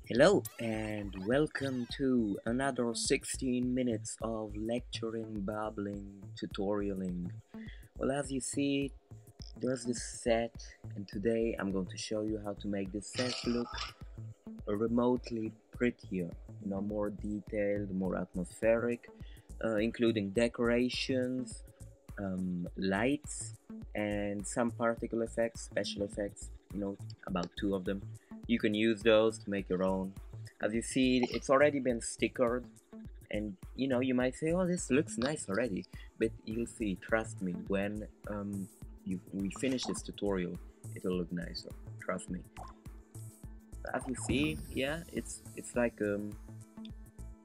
Hello and welcome to another 16 minutes of lecturing, babbling, tutorialing. Well, as you see, there's this set, and today I'm going to show you how to make this set look remotely prettier, more detailed, more atmospheric, including decorations, lights, and some particle effects, special effects, about two of them. You can use those to make your own. As you see, it's already been stickered, and you might say, oh, this looks nice already, but you'll see, trust me, when we finish this tutorial, it'll look nicer, trust me. As you see, yeah, it's like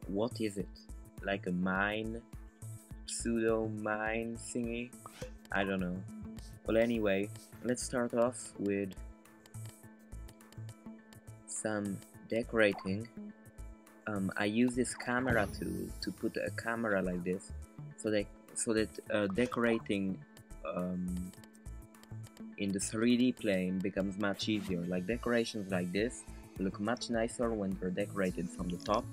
what is it, like a mine, pseudo mine thingy, I don't know. Well, anyway, let's start off with some decorating. I use this camera to put a camera like this, so that decorating in the 3D plane becomes much easier. Like decorations like this look much nicer when they're decorated from the top.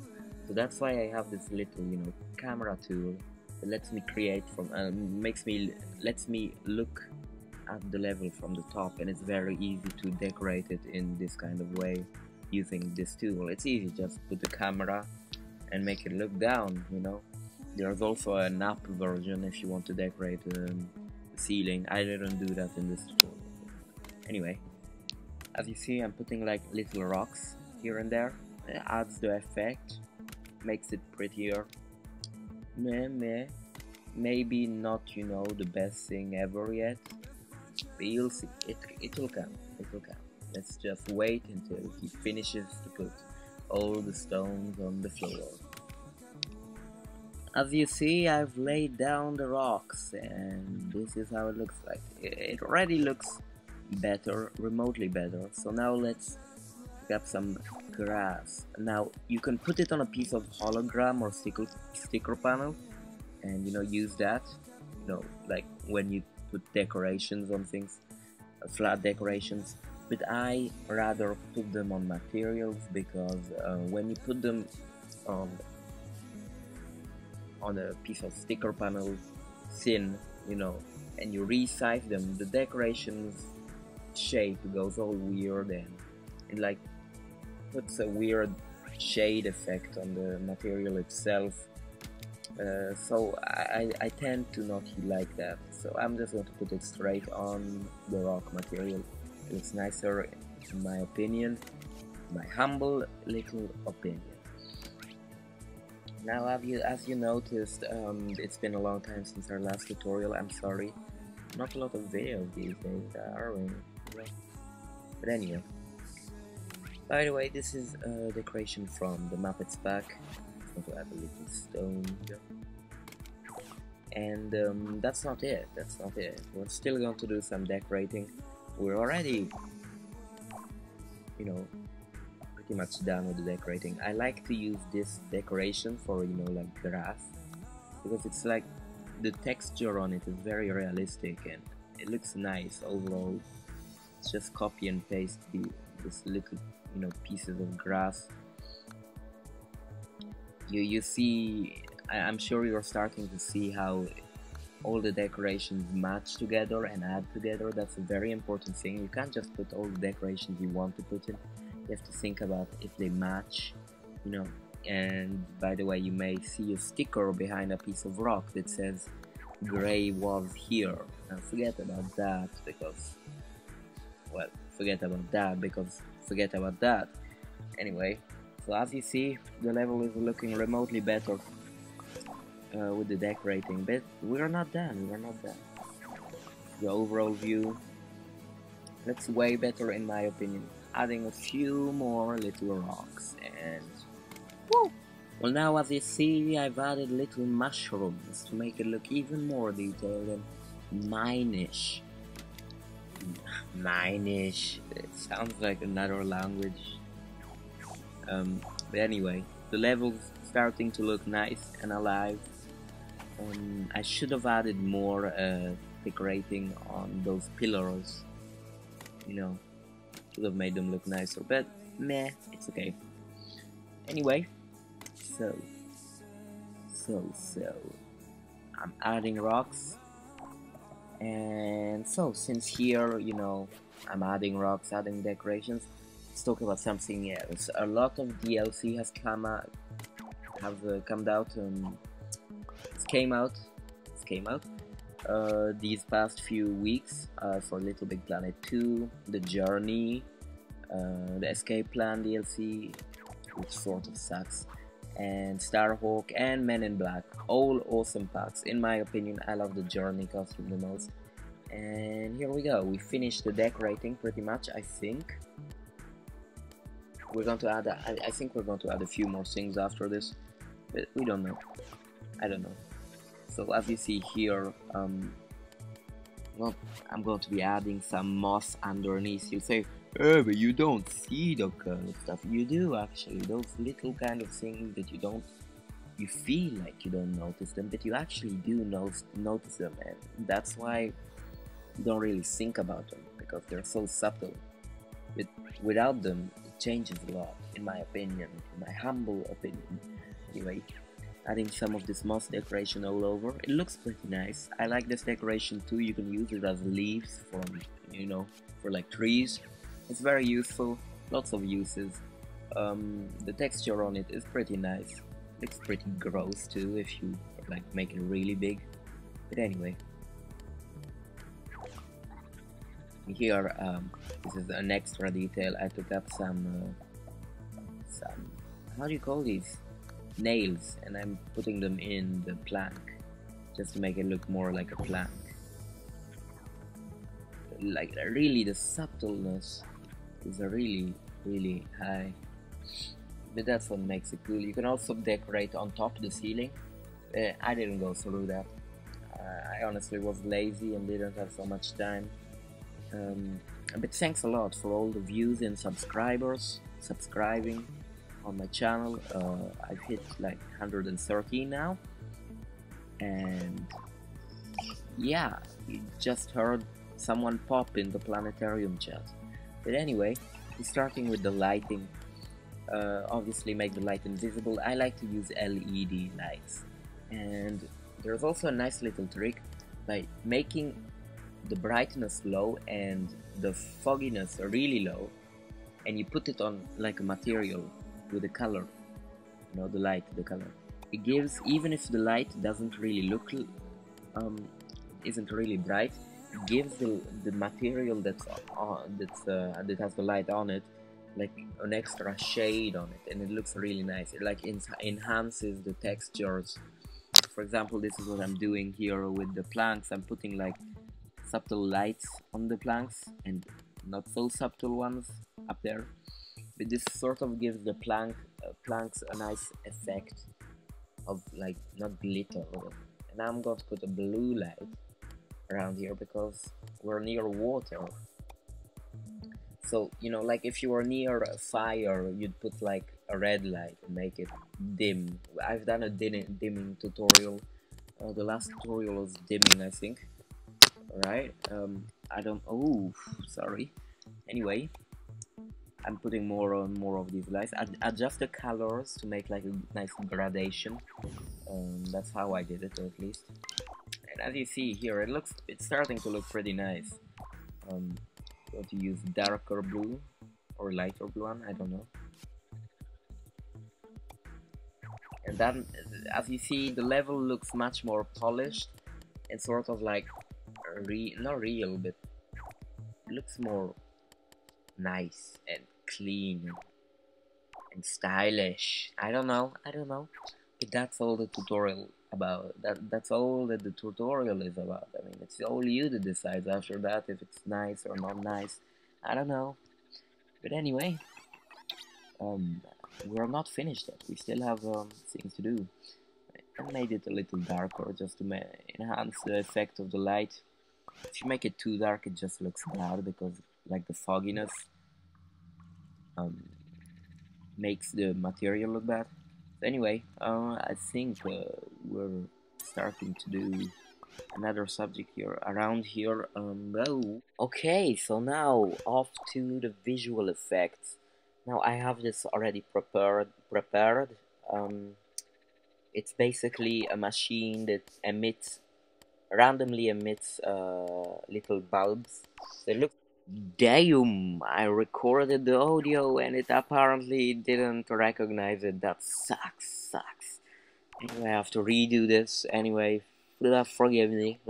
So that's why I have this little, camera tool that lets me create from, lets me look at the level from the top, and it's very easy to decorate it in this kind of way using this tool. It's easy, just put the camera and make it look down, There's also an up version if you want to decorate the ceiling. I didn't do that in this tutorial. Anyway, as you see, I'm putting like little rocks here and there. It adds the effect, makes it prettier. Maybe not, the best thing ever yet, but you'll see, it will come, Let's just wait until he finishes to put all the stones on the floor. As you see, I've laid down the rocks, and this is how it looks like. It already looks better, remotely better. So now let's pick up some grass. Now you can put it on a piece of hologram or sticker panel, and use that. Like when you put decorations on things, flat decorations. But I rather put them on materials because when you put them on a piece of sticker panel, thin, and you resize them, the decoration's shape goes all weird, and it like puts a weird shade effect on the material itself. So I tend to not like that, so I'm just going to put it straight on the rock material. It's nicer in my opinion, my humble little opinion. Now, as you noticed, it's been a long time since our last tutorial. I'm sorry, not a lot of videos these days, are we? But anyway, by the way, this is a decoration from the Muppets pack. It's going to add a little stone here. And that's not it, We're still going to do some decorating. We're already, pretty much done with the decorating. I like to use this decoration for, like grass, because it's like the texture on it is very realistic and it looks nice overall. It's just copy and paste this little, pieces of grass. You see, I'm sure you're starting to see how all the decorations match together and add together. That's a very important thing. You can't just put all the decorations you want to put in. You have to think about if they match, And by the way, you may see a sticker behind a piece of rock that says "Gray was here." Now forget about that because forget about that. Anyway, so as you see, the level is looking remotely better with the decorating, but we're not done. The overall view looks way better in my opinion. Adding a few more little rocks and woo! Well, now as you see, I've added little mushrooms to make it look even more detailed and mine-ish. Mine-ish, it sounds like another language. But anyway, the level's starting to look nice and alive. I should have added more decorating on those pillars, should have made them look nicer, but meh, it's okay. Anyway, so so I'm adding rocks, and so since here, you know, I'm adding rocks, adding decorations, let's talk about something else. A lot of DLC has come out, come out, came out, came out these past few weeks for Little Big Planet 2, The Journey, the Escape Plan DLC, which sort of sucks, and Starhawk and Men in Black. All awesome packs. In my opinion, I love the Journey costume the most. And here we go. We finished the decorating pretty much, I think. We're going to add, I think we're going to add a few more things after this, but we don't know. I don't know. So as you see here, well, I'm going to be adding some moss underneath. You say, oh, but you don't see the kind of stuff. You do actually. Those little kind of things that you feel like you don't notice them, but you actually do notice them, and that's why you don't really think about them, because they're so subtle. But without them, it changes a lot, in my opinion, in my humble opinion. Anyway, adding some of this moss decoration all over. It looks pretty nice. I like this decoration too. You can use it as leaves for, you know, for like trees. It's very useful, lots of uses. The texture on it is pretty nice. Looks pretty gross too if you like make it really big. But anyway, here this is an extra detail. I took up some how do you call these? Nails, and I'm putting them in the plank just to make it look more like a plank. Like really, the subtleness is really high, but that's what makes it cool. You can also decorate on top of the ceiling. I didn't go through that. I honestly was lazy and didn't have so much time. But thanks a lot for all the views and subscribers subscribing on my channel. I've hit like 113 now, and yeah, you just heard someone pop in the planetarium chat. But anyway, we're starting with the lighting. Obviously make the light invisible. I like to use LED lights, and there's also a nice little trick by making the brightness low and the fogginess really low, and you put it on like a material with a color, you know, the light, the color. It gives, even if the light doesn't really look, isn't really bright, it gives the material that has the light on it, like an extra shade on it, and it looks really nice. It like enhances the textures. For example, this is what I'm doing here with the planks. I'm putting like subtle lights on the planks and not so subtle ones up there. But this sort of gives the planks a nice effect of like not glitter. And I'm going to put a blue light around here because we're near water. So, you know, like if you were near a fire, you'd put like a red light and make it dim. I've done a dimming tutorial. The last tutorial was dimming, I think. Right? I don't. Oh, sorry. Anyway, I'm putting more of these lights. Adjust the colors to make like a nice gradation. That's how I did it, at least. And as you see here, it's starting to look pretty nice. Going to use darker blue or lighter blue one, I don't know. And then, as you see, the level looks much more polished and sort of like not real, but it looks more nice and clean and stylish. I don't know, but that's all the tutorial about. That's all that the tutorial is about. I mean, it's all you that decides after that if it's nice or not nice. I don't know, but anyway, we're not finished yet. We still have things to do. I made it a little darker just to enhance the effect of the light. If you make it too dark, it just looks bad because like the fogginess makes the material look bad. So anyway, I think we're starting to do another subject here around here. Okay, so now off to the visual effects. Now I have this already prepared. Um, it's basically a machine that randomly emits little bulbs. They look. Damn! I recorded the audio and it apparently didn't recognize it. That sucks. Anyway, I have to redo this. Anyway, forgive me.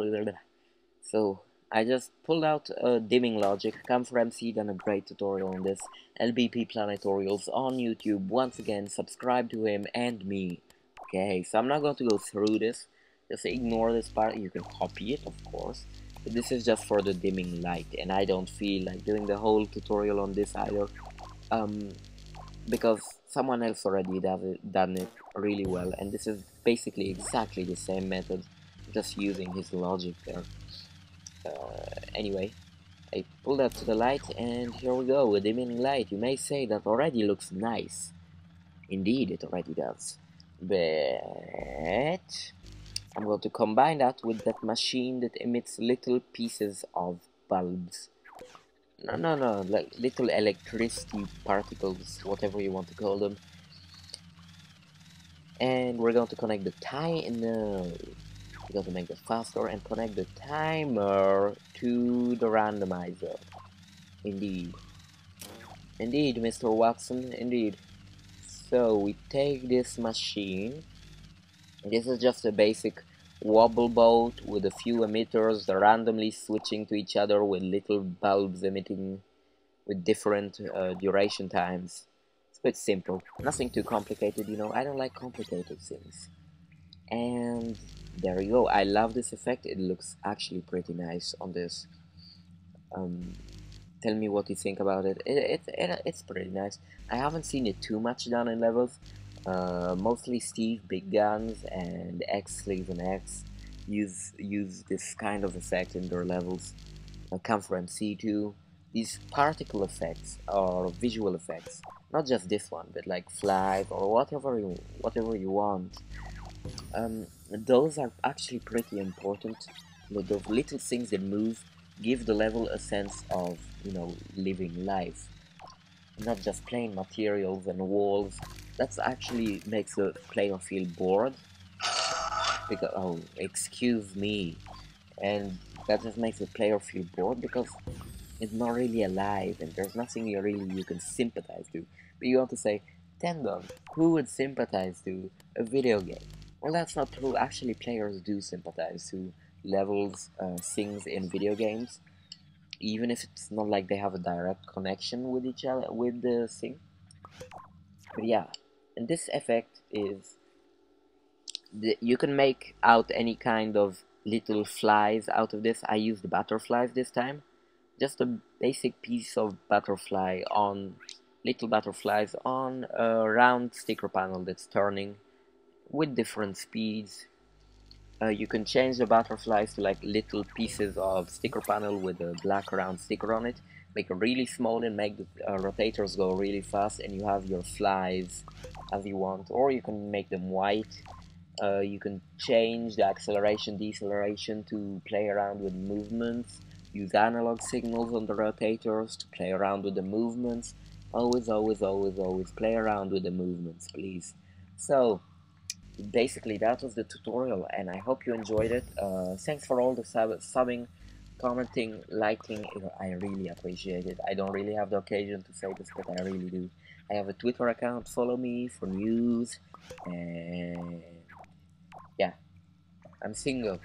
So, I just pulled out a dimming logic. Come for MC, done a great tutorial on this. LBP Planetorials on YouTube. Once again, subscribe to him and me. Okay, so I'm not going to go through this. Just ignore this part. You can copy it, of course. But this is just for the dimming light, and I don't feel like doing the whole tutorial on this either. Um, because someone else already done it really well, and this is basically exactly the same method, just using his logic there. Anyway, I pulled up to the light, and here we go, a dimming light. You may say that already looks nice. Indeed, it already does. But I'm going to combine that with that machine that emits little pieces of bulbs. No, like little electricity particles, whatever you want to call them. And we're going to connect the timer. We're going to make it faster and connect the timer to the randomizer. Indeed. Indeed, Mr. Watson, indeed. So we take this machine. This is just a basic wobble boat with a few emitters randomly switching to each other with little bulbs emitting with different duration times. It's quite simple. Nothing too complicated, you know. I don't like complicated things. And there you go. I love this effect. It looks actually pretty nice on this. Tell me what you think about it. It's pretty nice. I haven't seen it too much done in levels. Mostly Steve, Big Guns, and X Sleeve and X use this kind of effect in their levels. Come from C2. These particle effects or visual effects, not just this one, but like flies or whatever you want. Those are actually pretty important. Those little things that move give the level a sense of, living life, not just plain materials and walls. That actually makes the player feel bored because, oh, excuse me, and that just makes the player feel bored because it's not really alive and there's nothing you can sympathize to. But you want to say, Tendon, who would sympathize to a video game? Well, that's not true. Actually, players do sympathize to levels, things in video games, even if it's not like they have a direct connection with each other, with the thing. But yeah, and this effect is, you can make out any kind of little flies out of this. I used butterflies this time. Just a basic piece of little butterflies on a round sticker panel that's turning with different speeds. You can change the butterflies to like little pieces of sticker panel with a black round sticker on it, make it really small and make the rotators go really fast, and you have your flies as you want. Or you can make them white. You can change the acceleration, deceleration to play around with movements. Use analog signals on the rotators to play around with the movements. Always play around with the movements, please. So, basically that was the tutorial, and I hope you enjoyed it. Thanks for all the subbing, commenting, liking. I really appreciate it. I don't really have the occasion to say this, but I really do. I have a Twitter account. Follow me for news, and yeah, I'm single.